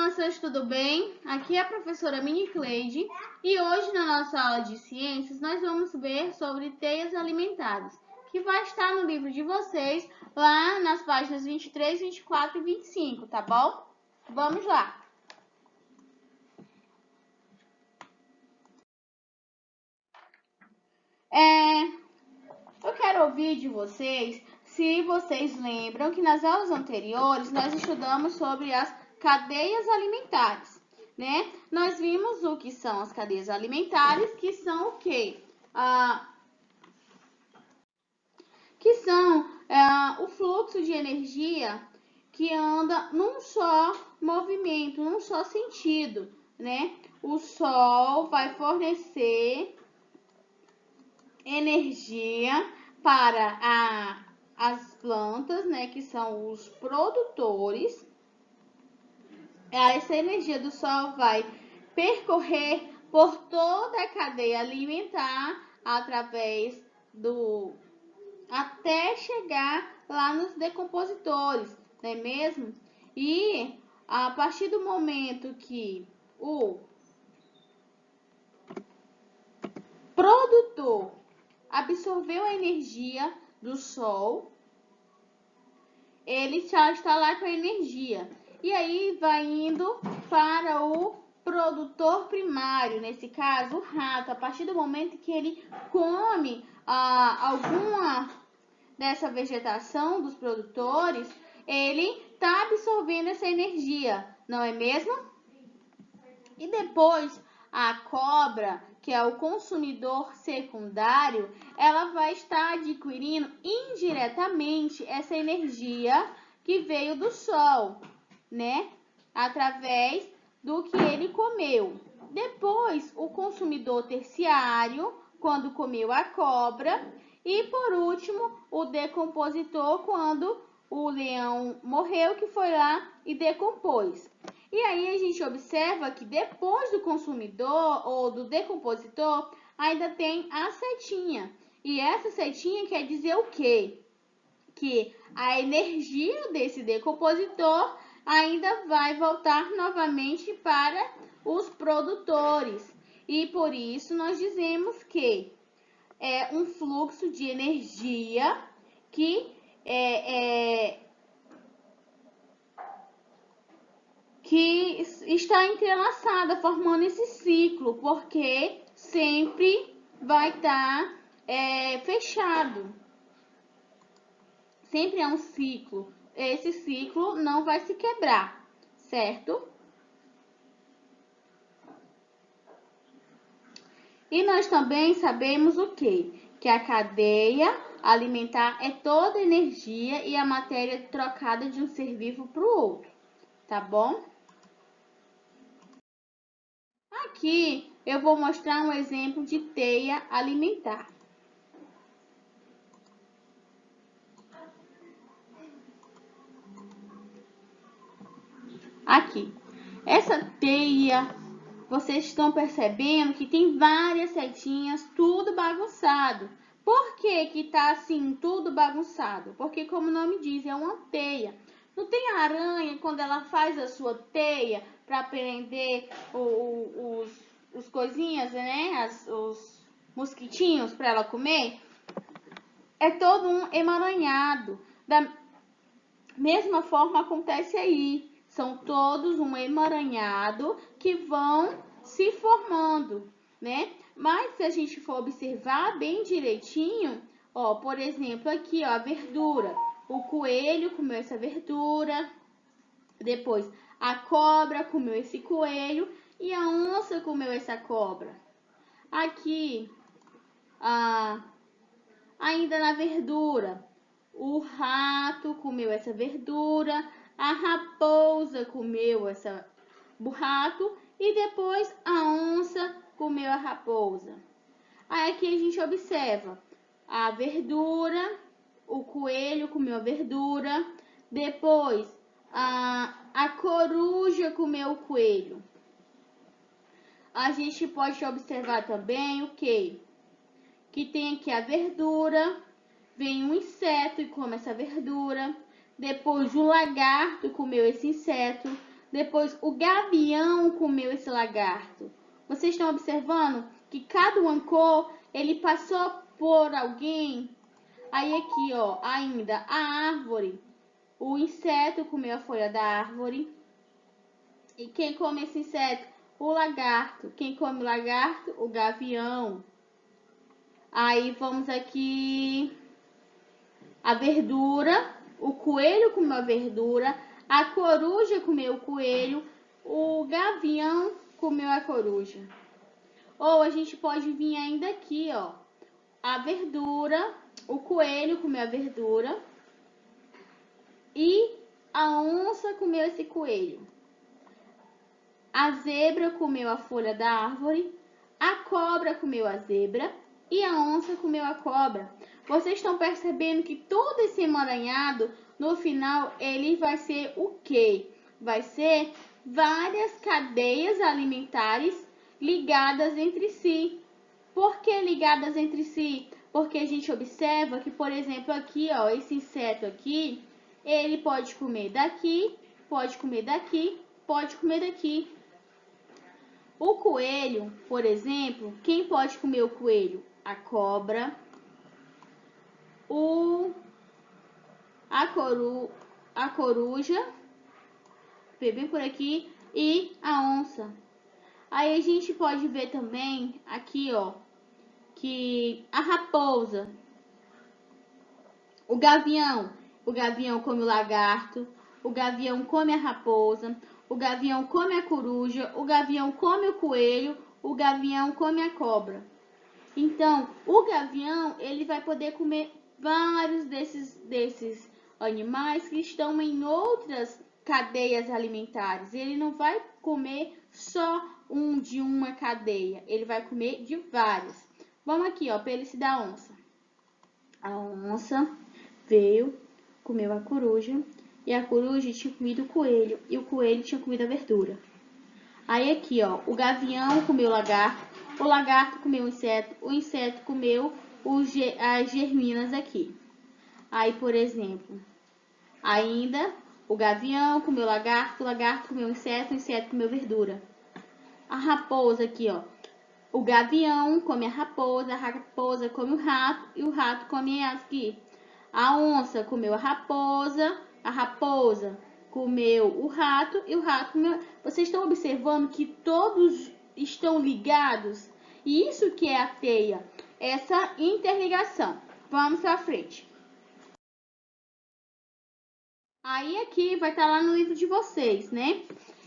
crianças, tudo bem? Aqui é a professora Mini Cleide e hoje na nossa aula de ciências nós vamos ver sobre teias alimentares, que vai estar no livro de vocês lá nas páginas 23, 24 e 25, tá bom? Vamos lá! Eu quero ouvir de vocês se vocês lembram que nas aulas anteriores nós estudamos sobre as cadeias alimentares, né? Nós vimos o que são as cadeias alimentares, que são o quê? Que são o fluxo de energia que anda num só movimento, num só sentido, né? O Sol vai fornecer energia para as plantas, né, que são os produtores. Essa energia do Sol vai percorrer por toda a cadeia alimentar através até chegar lá nos decompositores, não é mesmo? E a partir do momento que o produtor absorveu a energia do Sol, ele já está lá com a energia. E aí vai indo para o produtor primário, nesse caso o rato. A partir do momento que ele come alguma dessa vegetação dos produtores, ele está absorvendo essa energia, não é mesmo? E depois a cobra, que é o consumidor secundário, ela vai estar adquirindo indiretamente essa energia que veio do Sol, né? Através do que ele comeu. Depois, o consumidor terciário, quando comeu a cobra. E, por último, o decompositor, quando o leão morreu, que foi lá e decompôs. E aí a gente observa que depois do consumidor ou do decompositor, ainda tem a setinha. E essa setinha quer dizer o quê? Que a energia desse decompositor ainda vai voltar novamente para os produtores. E por isso nós dizemos que é um fluxo de energia que está entrelaçada, formando esse ciclo, porque sempre vai estar fechado. Sempre é um ciclo. Esse ciclo não vai se quebrar, certo? E nós também sabemos o quê? Que a cadeia alimentar é toda energia e a matéria trocada de um ser vivo para o outro, tá bom? Aqui eu vou mostrar um exemplo de teia alimentar. Aqui, essa teia, vocês estão percebendo que tem várias setinhas, tudo bagunçado. Por que que tá assim, tudo bagunçado? Porque, como o nome diz, é uma teia. Não tem a aranha, quando ela faz a sua teia para prender os coisinhas, né? Os mosquitinhos para ela comer? É todo um emaranhado. Da mesma forma acontece aí. São todos um emaranhado que vão se formando, né? Mas se a gente for observar bem direitinho, ó, por exemplo, aqui, ó, a verdura. O coelho comeu essa verdura, depois a cobra comeu esse coelho e a onça comeu essa cobra. Aqui, ainda na verdura, o rato comeu essa verdura, a raposa comeu o rato e depois a onça comeu a raposa. Aí aqui a gente observa a verdura, o coelho comeu a verdura, depois a coruja comeu o coelho. A gente pode observar também o quê? Que tem aqui a verdura, vem um inseto e come essa verdura, depois o lagarto comeu esse inseto, Depois, o gavião comeu esse lagarto. Vocês estão observando que cada ancor, ele passou por alguém. Aí aqui, ó, ainda a árvore. O inseto comeu a folha da árvore. E quem come esse inseto? O lagarto. Quem come o lagarto? O gavião. Aí vamos aqui. A verdura. O coelho comeu a verdura. A coruja comeu o coelho. O gavião comeu a coruja. Ou a gente pode vir ainda aqui, ó. A verdura. O coelho comeu a verdura. E a onça comeu esse coelho. A zebra comeu a folha da árvore. A cobra comeu a zebra. E a onça comeu a cobra. Vocês estão percebendo que todo esse emaranhado, no final, ele vai ser o quê? Vai ser várias cadeias alimentares ligadas entre si. Por que ligadas entre si? Porque a gente observa que, por exemplo, aqui, ó, esse inseto aqui, ele pode comer daqui, pode comer daqui, pode comer daqui. O coelho, por exemplo, quem pode comer o coelho? A cobra, a coruja, bem por aqui, e a onça. Aí a gente pode ver também aqui, ó, que a raposa, o gavião come o lagarto, o gavião come a raposa, o gavião come a coruja, o gavião come o coelho, o gavião come a cobra. Então, o gavião, ele vai poder comer vários desses animais que estão em outras cadeias alimentares. Ele não vai comer só de uma cadeia, ele vai comer de várias. Vamos aqui, ó, pelice da onça. A onça veio, comeu a coruja, e a coruja tinha comido o coelho, e o coelho tinha comido a verdura. Aí aqui, ó, o gavião comeu o lagarto comeu o inseto comeu as germinas aqui. Aí, por exemplo, ainda o gavião comeu o lagarto comeu o inseto comeu verdura. A raposa aqui, ó, o gavião come a raposa come o rato e o rato come aqui. A onça comeu a raposa comeu o rato e o rato comeu... Vocês estão observando que todos estão ligados? E isso que é a teia, essa interligação. Vamos para frente. Aí aqui vai estar lá no livro de vocês, né?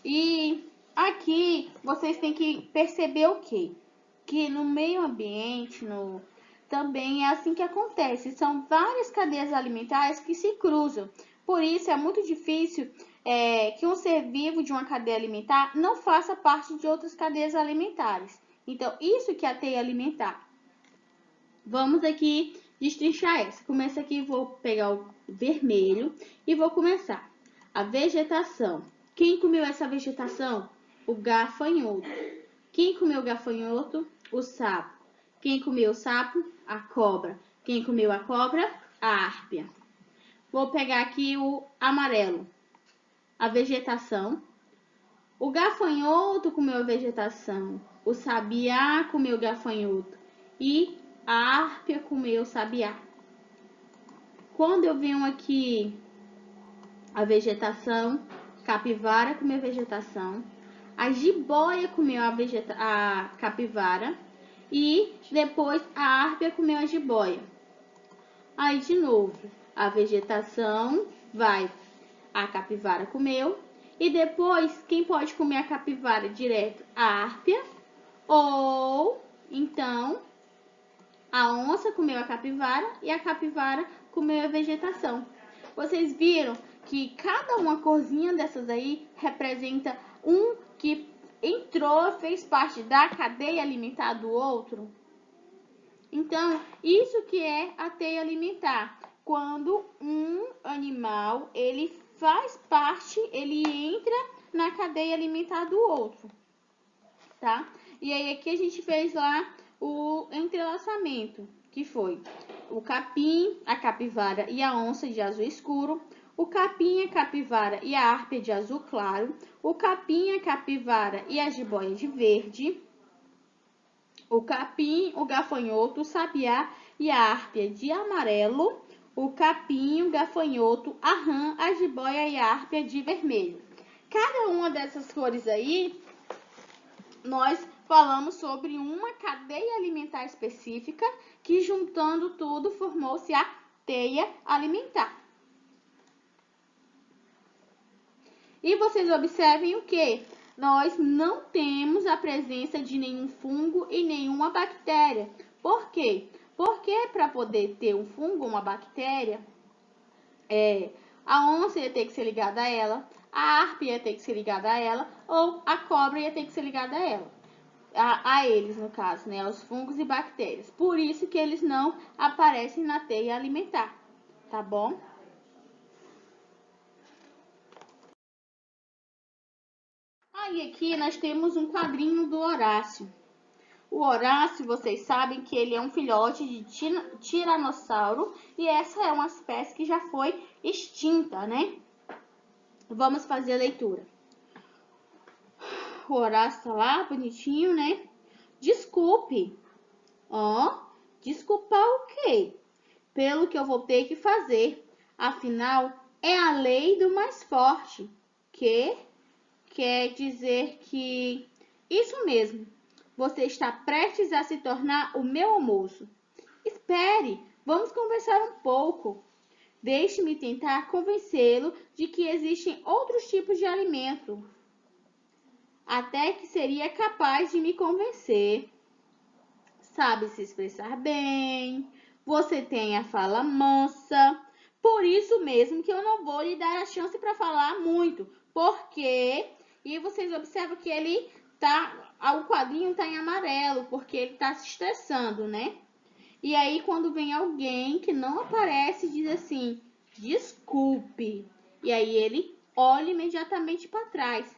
E aqui vocês têm que perceber o quê? Que no meio ambiente, também é assim que acontece. São várias cadeias alimentares que se cruzam. Por isso, é muito difícil que um ser vivo de uma cadeia alimentar não faça parte de outras cadeias alimentares. Então, isso que é a teia alimentar. Vamos aqui destrinchar essa. Começa aqui, vou pegar o vermelho e vou começar. A vegetação. Quem comeu essa vegetação? O gafanhoto. Quem comeu o gafanhoto? O sapo. Quem comeu o sapo? A cobra. Quem comeu a cobra? A árpia. Vou pegar aqui o amarelo. A vegetação. O gafanhoto comeu a vegetação. O sabiá comeu o gafanhoto. E a árpia comeu o sabiá. Quando eu venho aqui a vegetação, capivara comeu a vegetação. A jiboia comeu a capivara. E depois a árpia comeu a jiboia. Aí de novo, a vegetação vai, a capivara comeu. E depois, quem pode comer a capivara direto? A árpia. Ou, então, a onça comeu a capivara e a capivara comeu a vegetação. Vocês viram que cada uma corzinha dessas aí representa um que entrou, fez parte da cadeia alimentar do outro? Então, isso que é a teia alimentar. Quando um animal, ele faz parte, ele entra na cadeia alimentar do outro, tá? E aí aqui a gente fez lá o entrelaçamento, que foi o capim, a capivara e a onça de azul escuro, o capim, a capivara e a árpia de azul claro, o capim, a capivara e a jiboia de verde, o capim, o gafanhoto, o sabiá e a árpia de amarelo, o capim, o gafanhoto, a rã, a jiboia e a árpia de vermelho. Cada uma dessas cores aí, nós falamos sobre uma cadeia alimentar específica que, juntando tudo, formou-se a teia alimentar. E vocês observem o que? Nós não temos a presença de nenhum fungo e nenhuma bactéria. Por quê? Porque para poder ter um fungo, uma bactéria, a onça ia ter que ser ligada a ela, a harpia ia ter que ser ligada a ela, ou a cobra ia ter que ser ligada a ela. A eles, no caso, né? Os fungos e bactérias. Por isso que eles não aparecem na teia alimentar, tá bom? Aí aqui nós temos um quadrinho do Horácio. O Horácio, vocês sabem que ele é um filhote de tiranossauro e essa é uma espécie que já foi extinta, né? Vamos fazer a leitura. O Horácio tá lá, bonitinho, né? Desculpe. Desculpar o quê? Pelo que eu vou ter que fazer. Afinal, é a lei do mais forte. Que quer dizer que... Isso mesmo. Você está prestes a se tornar o meu almoço. Espere, vamos conversar um pouco. Deixe-me tentar convencê-lo de que existem outros tipos de alimento. Até que seria capaz de me convencer. Sabe se expressar bem, você tem a fala mansa. Por isso mesmo que eu não vou lhe dar a chance para falar muito. Porque... E vocês observam que ele o quadrinho tá em amarelo, porque ele tá se estressando, né? E aí, quando vem alguém que não aparece, diz assim, desculpe. E aí, ele olha imediatamente para trás.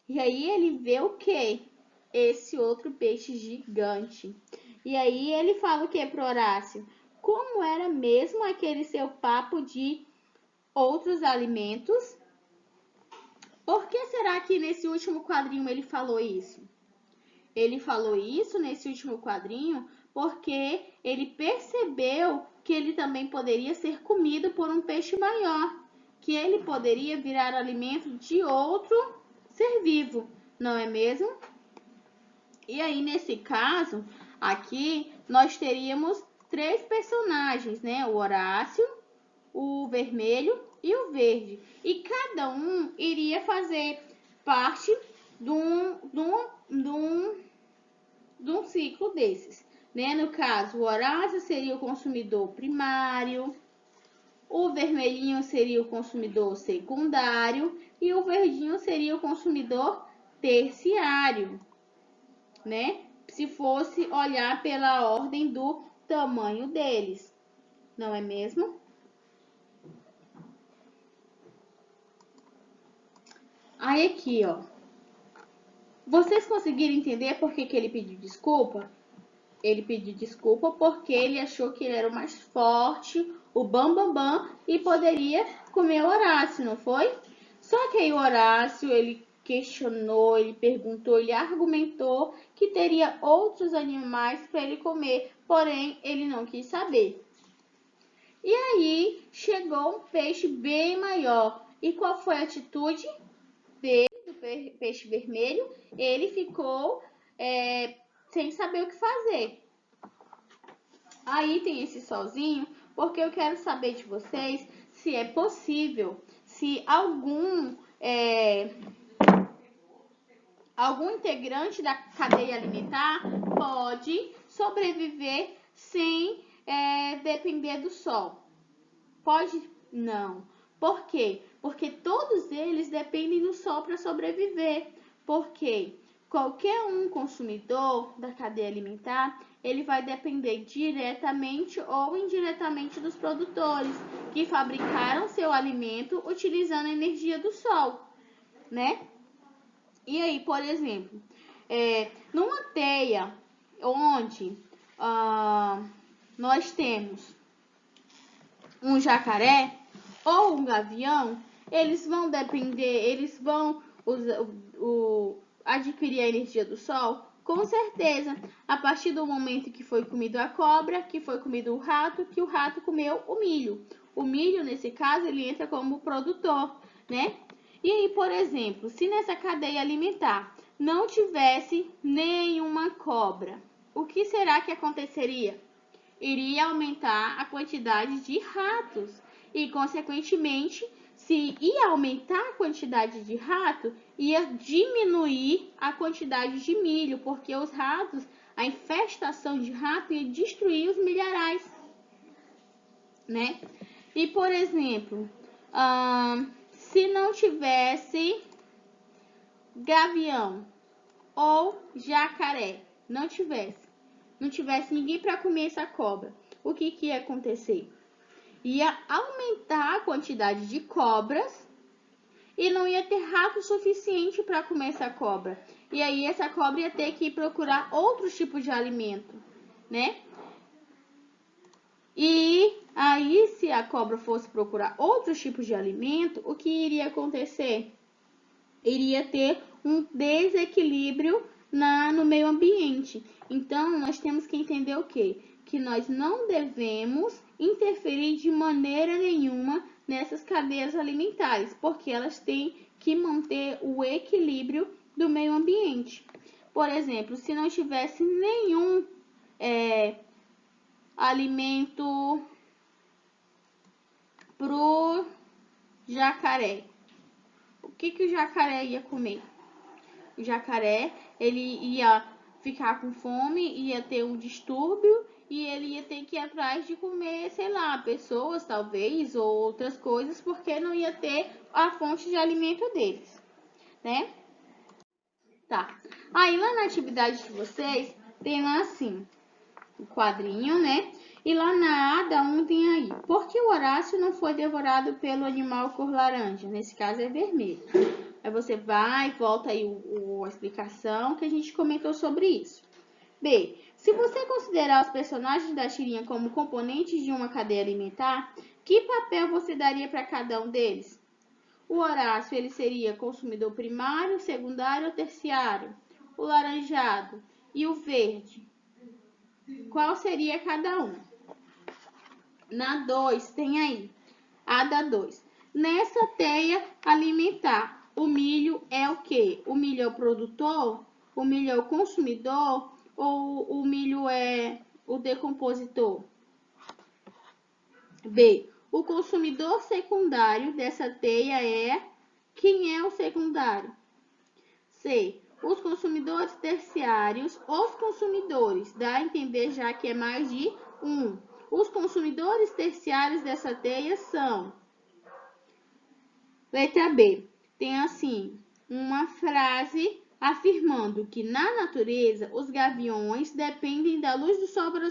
E aí, ele vê o quê? Esse outro peixe gigante. E aí, ele fala o quê pro Horácio? Como era mesmo aquele seu papo de outros alimentos? Por que será que nesse último quadrinho ele falou isso? Ele falou isso nesse último quadrinho porque ele percebeu que ele também poderia ser comido por um peixe maior, que ele poderia virar alimento de outro ser vivo, não é mesmo? E aí, nesse caso, aqui, nós teríamos 3 personagens, né? O Horácio, o vermelho e o verde. E cada um iria fazer parte de um ciclo desses, né? No caso, o Horácio seria o consumidor primário, o vermelhinho seria o consumidor secundário e o verdinho seria o consumidor terciário, né? Se fosse olhar pela ordem do tamanho deles, não é mesmo? Aí aqui, ó. Vocês conseguiram entender por que ele pediu desculpa? Ele pediu desculpa porque ele achou que ele era o mais forte, o bambambam, e poderia comer o Horácio, não foi? Só que aí o Horácio, ele questionou, ele perguntou, ele argumentou que teria outros animais para ele comer, porém ele não quis saber. E aí chegou um peixe bem maior. E qual foi a atitude dele, do peixe vermelho? Ele ficou sem saber o que fazer. Aí tem esse solzinho, porque eu quero saber de vocês se é possível, se algum integrante da cadeia alimentar pode sobreviver sem depender do sol. Pode? Não. Por quê? Porque todos eles dependem do sol para sobreviver. Por quê? Qualquer um consumidor da cadeia alimentar, ele vai depender diretamente ou indiretamente dos produtores que fabricaram seu alimento utilizando a energia do sol, né? E aí, por exemplo, numa teia onde nós temos um jacaré, ou um gavião, eles vão adquirir a energia do sol? Com certeza, a partir do momento que foi comido a cobra, que foi comido o rato, que o rato comeu o milho. O milho, nesse caso, ele entra como produtor, né? E aí, por exemplo, se nessa cadeia alimentar não tivesse nenhuma cobra, o que será que aconteceria? Iria aumentar a quantidade de ratos e, consequentemente, se ia aumentar a quantidade de rato, ia diminuir a quantidade de milho, porque os ratos, a infestação de rato ia destruir os milharais, né? E, por exemplo, se não tivesse gavião ou jacaré, não tivesse ninguém para comer essa cobra, o que ia acontecer? Ia aumentar a quantidade de cobras e não ia ter rato suficiente para comer essa cobra. E aí essa cobra ia ter que procurar outros tipos de alimento, né? E aí, se a cobra fosse procurar outros tipos de alimento, o que iria acontecer? Iria ter um desequilíbrio no meio ambiente. Então, nós temos que entender o quê? Que nós não devemos interferir de maneira nenhuma nessas cadeias alimentares, porque elas têm que manter o equilíbrio do meio ambiente. Por exemplo, se não tivesse nenhum alimento pro jacaré, o que o jacaré ia comer? O jacaré, ele ia ficar com fome, ia ter um distúrbio e ele ia ter que ir atrás de comer, sei lá, pessoas talvez ou outras coisas, porque não ia ter a fonte de alimento deles, né? Tá. Aí lá na atividade de vocês tem lá assim, o quadrinho, né? E lá na Ada 1 tem aí, por que o Horácio não foi devorado pelo animal cor laranja? Nesse caso é vermelho. Aí você vai, volta aí a explicação que a gente comentou sobre isso. B. Se você considerar os personagens da tirinha como componentes de uma cadeia alimentar, que papel você daria para cada um deles? O Horácio, ele seria consumidor primário, secundário ou terciário? O laranjado e o verde, qual seria cada um? Na 2, tem aí, a da 2. Nessa teia alimentar, o milho é o quê? O milho é o produtor? O milho é o consumidor? Ou o milho é o decompositor? B. O consumidor secundário dessa teia é... Quem é o secundário? C. Os consumidores terciários, os consumidores, dá a entender já que é mais de um. Os consumidores terciários dessa teia são... Letra B. Tem assim, uma frase afirmando que na natureza os gaviões dependem da luz do sol para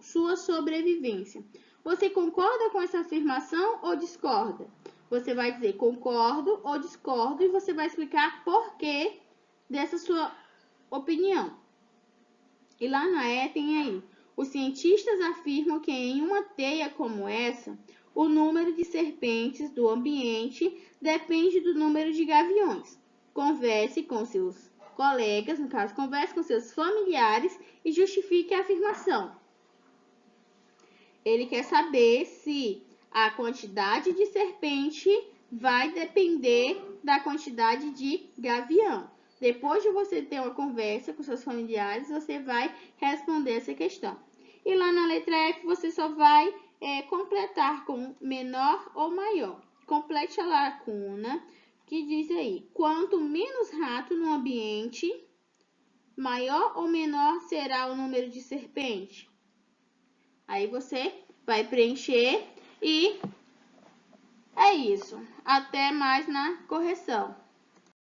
sua sobrevivência. Você concorda com essa afirmação ou discorda? Você vai dizer concordo ou discordo e você vai explicar por que dessa sua opinião. E lá na E tem aí, os cientistas afirmam que em uma teia como essa, o número de serpentes do ambiente depende do número de gaviões. Converse com seus colegas, no caso, converse com seus familiares e justifique a afirmação. Ele quer saber se a quantidade de serpente vai depender da quantidade de gavião. Depois de você ter uma conversa com seus familiares, você vai responder essa questão. E lá na letra F, você só vai completar com menor ou maior. Complete a lacuna que diz aí, quanto menos rato no ambiente, maior ou menor será o número de serpente? Aí você vai preencher e é isso. Até mais na correção.